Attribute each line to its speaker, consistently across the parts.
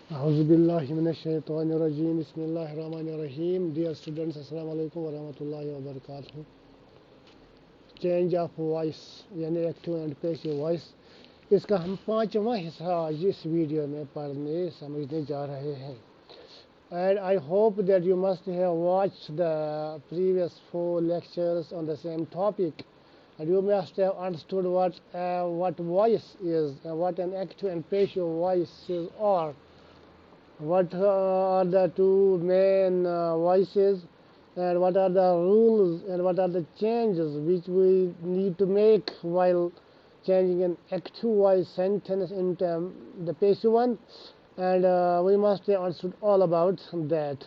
Speaker 1: Auzubillahiminash-shaytanir-rajeem. Bismillahir-rahmanir-rahim. Dear students, Assalamu alaikum wa rahmatullahi wa barakatuh. Change of voice यानी active and passive voice, इसका हम पांचवा हिस्सा आज इस वीडियो में पढ़ने समझने जा रहे हैं. And I hope that you must have watched the previous 4 lectures on the same topic, and you must have understood what voice is and what an active and passive voices are. What are the two main voices, and what are the rules and what are the changes which we need to make while changing an active voice sentence into the passive one, and we must have understood all about that.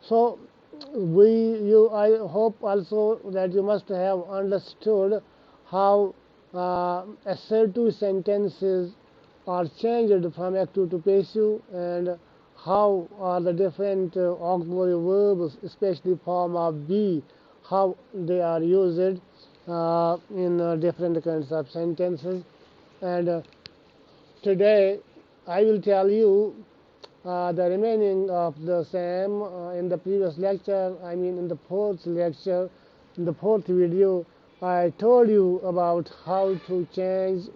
Speaker 1: So I hope also that you must have understood how assertive sentences are changed from active to passive, and how are the different auxiliary verbs, especially form of be, how they are used in different kinds of sentences. And today I will tell you the remaining of the same. In the previous lecture, I mean in the fourth lecture, in the fourth video, I told you about how to change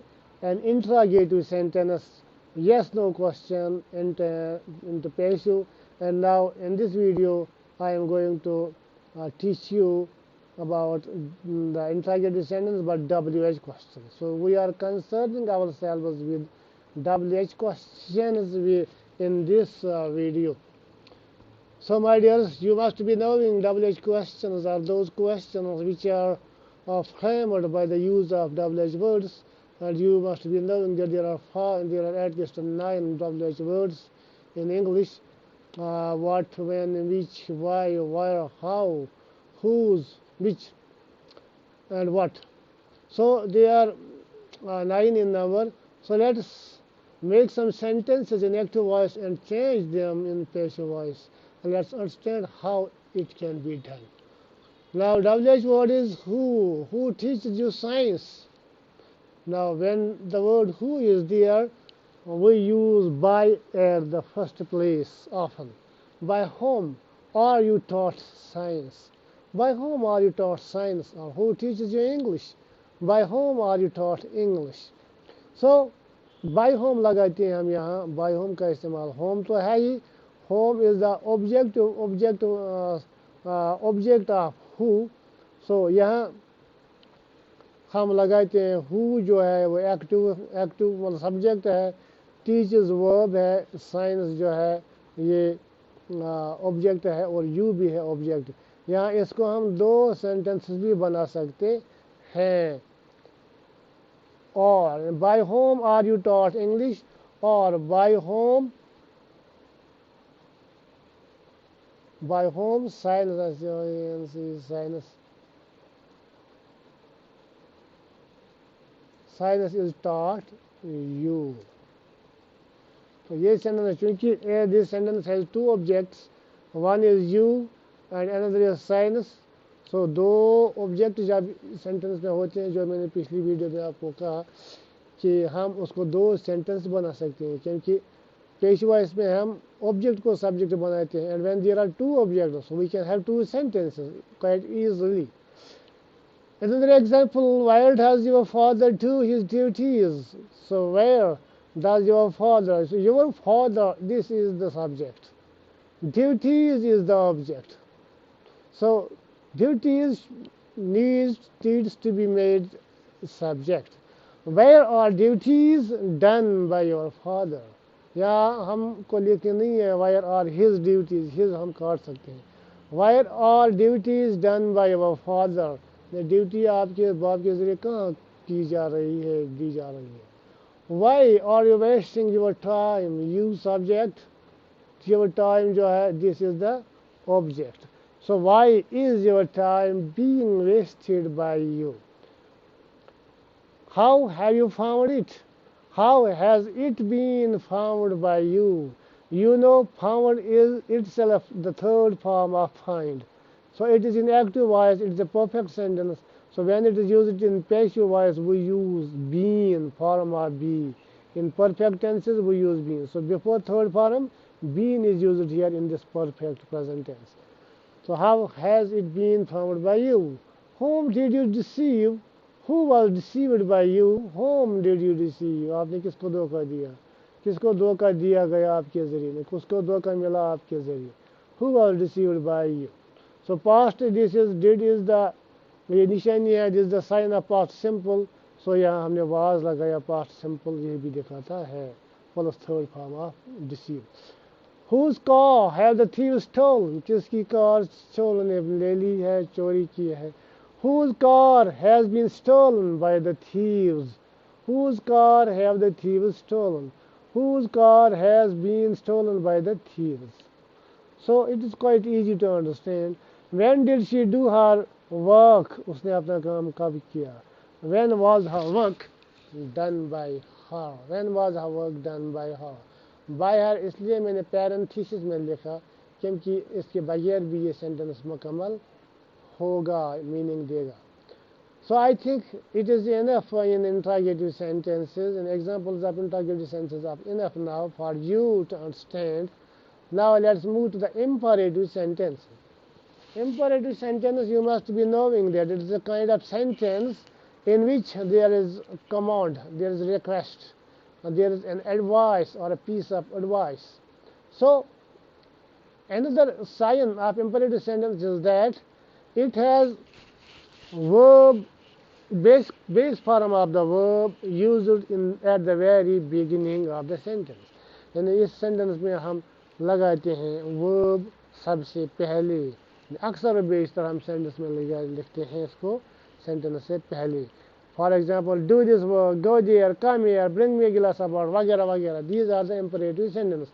Speaker 1: an interrogative sentence, yes no question, into passive. And now in this video I am going to teach you about the interrogative sentence but WH question. So we are concerning ourselves with WH questions in this video. So my dears, you must be knowing WH questions are those questions which are framed by the use of WH words, and you must be knowing that there are at least 9 WH words in English: what, when, which, why, where, how, whose, which, and what. So they are 9 in number. So let's make some sentences in active voice and change them in passive voice, and let's understand how it can be done. Now WH word is who. Who teaches you science? Now when the word who is there, we use by at the first place often. By whom are you taught science? By whom are you taught science? Or who teaches you English? By whom are you taught English? So by home लगाते हैं हम यहाँ. By home का इस्तेमाल, home तो है ही. Home is the object of who. So यहाँ हम लगाते हैं हु जो है वो एक्टिव मतलब सब्जेक्ट है, टीचर्स वर्ब है, साइंस जो है ये ऑब्जेक्ट है, और यू भी है ऑब्जेक्ट. यहाँ इसको हम 2 सेंटेंसेस भी बना सकते हैं. Or by whom are you taught English? Or by whom science is taught you. So this sentence, क्योंकि this sentence has 2 objects, one is you and another is science. So 2 object जब sentence में होते हैं, जो मैंने पिछली video में आपको कहा कि हम उसको 2 सेंटेंस बना सकते हैं, क्योंकि पेशिव वॉइस में हम ऑब्जेक्ट को सब्जेक्ट बनाते हैं. And when there are 2 objects we can have 2 sentences quite easily. Another example: where does your father do his duties? So where does your father? So your father, this is the subject. Duties is the object. So duties needs to be made subject. Where are duties done by your father? या हमको लिखनी नहीं है where are his duties, his हम काट सकते हैं. Where are duties done by your father? Duty आपके बाप के ज़रिए कहाँ की जा रही है, दी जा रही है. Why are you wasting your time? You subject, your time जो है, this is the object. So why is your time being wasted by you? How have you found it? How has it been found by you? You know, found is itself the third form of find. So it is in active voice, it is a perfect sentence. So when it is used in passive voice, we use been, form of be. In perfect tenses, we use been. So before third form, been is used here in this perfect present tense. So how has it been found by you? Whom did you deceive? Who was deceived by you? Whom did you deceive? आपने किसको धोखा दिया? किसको धोखा दिया गया आपके जरिए में? किसको धोखा मिला आपके जरिए? Who was deceived by you? So past this is did is the ये निशानी है, this is the sign of past simple. So यहाँ हमने was लगाया past simple, ये भी दिखाता है plus third form of deceive. Whose car have the thieves stolen? किसकी कार stolen ले ली है, चोरी की है? Whose car has been stolen by the thieves? Whose car have the thieves stolen? Whose car has been stolen by the thieves? So it is quite easy to understand. When did she do her work? उसने अपना काम कब किया? When was her work done by her? When was her work done by her? By her इसलिए मैंने parenthesis में लिखा क्योंकि इसके बगैर भी ये सेंटेंस मुकम्मल होगा, मीनिंग देगा. So I think it is enough in interrogative sentences, and examples of interrogative sentences are enough now for you to understand. Now let's move to the imperative sentence. Imperative sentence, you must be knowing that it is a kind of sentence in which there is a command, there is a request, there is an advice or a piece of advice. So another sign of imperative sentence is that it has verb, base form of the verb used at the very beginning of the sentence. यानी इस sentence में हम लगाते हैं verb सबसे पहले. अक्सर बेशतर हम सेंटेंस में लिखते हैं इसको सेंटेंस से पहले. For example, do this work, go there, come here, bring me a glass of water, वगैरह वगैरह. These are the imperative sentences.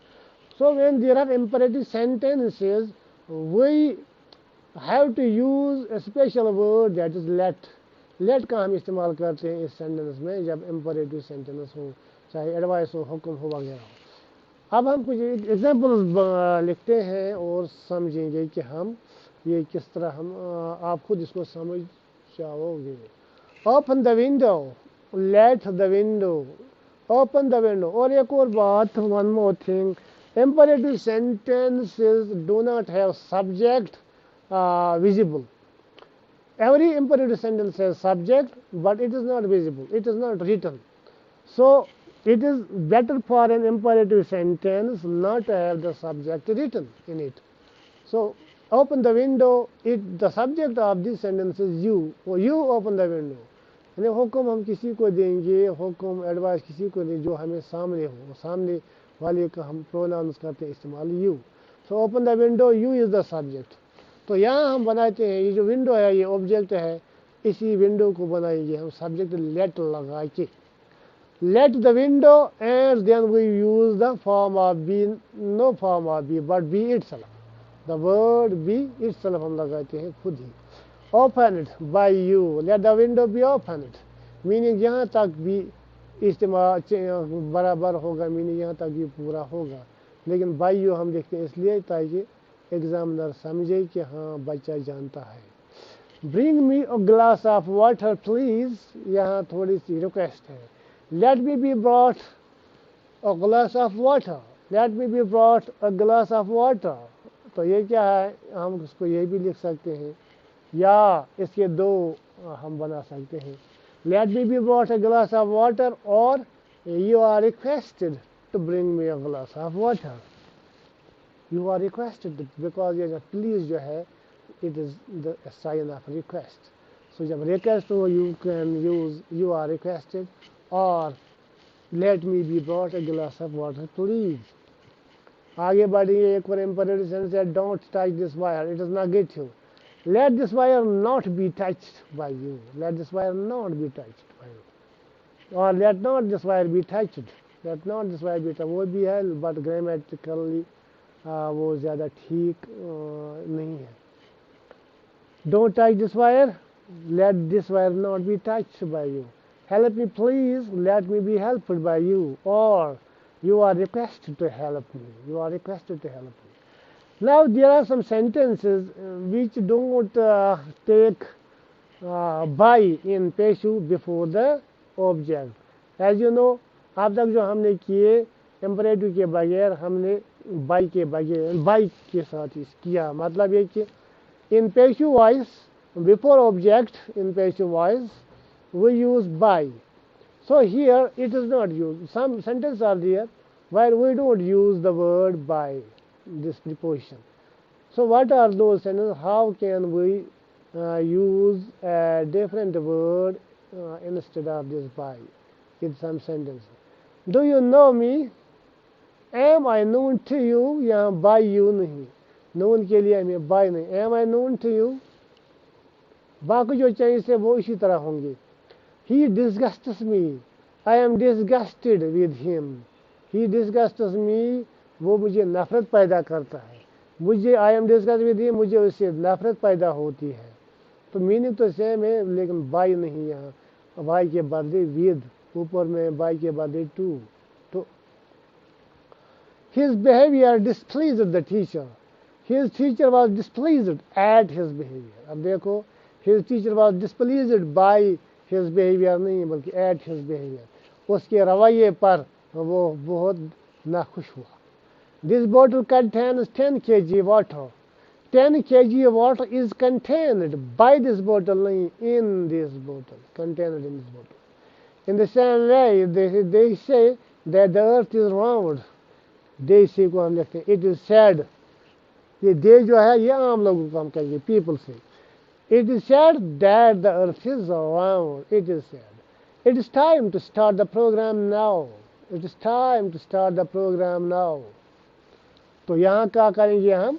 Speaker 1: So when there are imperative sentences, we have to use a special word, that is let. Let का हम इस्तेमाल करते हैं इस sentence में जब imperative sentence हो, चाहे एडवाइस हो, हुक्म हो वगैरह हो. अब हम कुछ एग्जाम्पल्स लिखते हैं और समझेंगे कि हम ये किस तरह हम आप खुद इसको समझ जाओगे. Open the window, let the window, open the window. और एक और बात, one more thing, imperative sentences do not have subject visible. Every imperative sentence has subject, but it is not visible, it is not written. So it is better for an imperative sentence not to have the subject written in it. So open the window, the subject of this sentence is you, or you open the window. यानी हुक्म हम किसी को देंगे, हुक्म advice किसी को दें जो हमें सामने हो, सामने वाले का हम प्रोनाउंस करते हैं इस्तेमाल you. So open the window, you is the subject. तो यहाँ हम बनाते हैं, ये जो विंडो है ये ऑब्जेक्ट है, इसी विंडो को बनाएंगे हम सब्जेक्ट लेट लगा के. Let the window, and then we use the form of be, no form of be, but be itself. The word be itself हम लगाते हैं खुद ही. Opened by you, let the window be opened, meaning यहाँ तक भी इस्तेमाल बराबर होगा, मीनिंग यहाँ तक भी पूरा होगा. लेकिन by you हम देखते हैं इसलिए ताकि एग्जामिनर समझे कि हाँ बच्चा जानता है. Bring me a glass of water please, यहाँ थोड़ी सी रिक्वेस्ट है. Let me be brought a glass of water, let me be brought a glass of water. तो ये क्या है, हम उसको ये भी लिख सकते हैं या इसके दो हम बना सकते हैं. Let me be brought a glass of water, or you are requested to bring me a glass of water. You are requested, because ये जो please जो है it is the sign of request. So जब request हो you can use you are requested or let me be brought a glass of water please. आगे बढ़िए, एक और imperative sentence है, don't touch this wire, it is negative. Let this wire not be touched by you. Let this wire not be touched by you. Or let not this wire be touched. Let not this wire be touched. वो भी है, but grammatically वो ज़्यादा ठीक नहीं है. Don't touch this wire. Let this wire not be touched by you. Help me please. Let me be helped by you. Or you are requested to help me. You are requested to help me. Now there are some sentences which don't take by in passive before the object. As you know, अब तक जो हमने किए imperative के बगैर, हमने by के बगैर बाई के साथ ही किया। मतलब ये कि in passive voice before object in passive voice we use by. So here it is not used. Some sentences are there where we don't use the word by, this preposition. So what are those sentences? How can we use a different word instead of this by in some sentences? Do you know me? Am I known to you? यहाँ by you नहीं, known के लिए हमें by नहीं। Am I known to you? बाकी जो changes है वो इसी तरह होंगे। He disgusts me. I am disgusted with him. He disgusts me. वो मुझे नफरत पैदा करता है। मुझे I am disgusted with him, मुझे उससे नफरत पैदा होती है। तो मीनिंग तो सेम है, लेकिन by नहीं यहाँ। by के बदले with, ऊपर में by के बदले to। तो his behavior displeased the teacher. His teacher was displeased at his behavior. अब देखो, his teacher was displeased by his behavior नहीं, बल्कि at his behavior, उसके रवैये पर वो बहुत नाखुश हुआ। This bottle contains 10 kg water. 10 kg water is contained by this bottle नहीं, in this bottle, contained in this bottle. In the same way they say that the earth is round. They say को हम लिखते हैं it is said। ये they जो है ये आम लोगों को हम कहेंगे, people say it is said that the earth is round. It is said. It is time to start the program now. It is time to start the program now. तो यहाँ क्या करेंगे हम?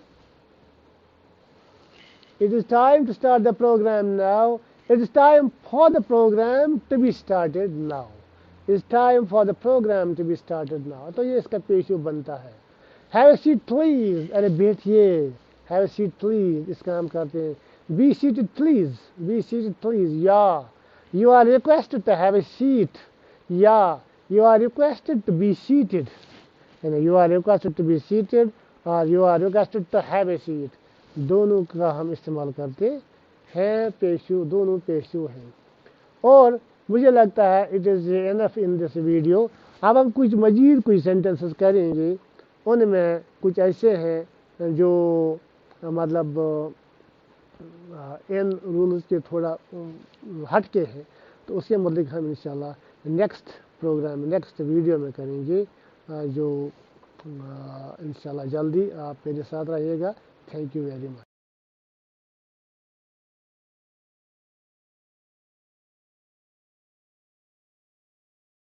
Speaker 1: It is time to start the program now. It is time for the program to be started now. It is time for the program to be started now. तो ये इसका पेशू बनता है। Have a seat please. अरे बैठिए। Have a seat please. इसका हम करते हैं be seated please. Be seated please. Yeah. You are requested to have a seat. Yeah. You are requested to be seated. You are requested to be seated or you are requested to have a seat. दोनों का हम इस्तेमाल करते हैं, पेशू, दोनों पेशू हैं। और मुझे लगता है it is enough in this video. अब हम कुछ मजीद कुछ sentences करेंगे, उनमें कुछ ऐसे हैं जो मतलब इन रूल्स के थोड़ा हट के हैं, तो उसके मतलब हम इंशाल्लाह नेक्स्ट प्रोग्राम नेक्स्ट वीडियो में करेंगे, जो इंशाल्लाह जल्दी। आप मेरे साथ रहिएगा। Thank you very much.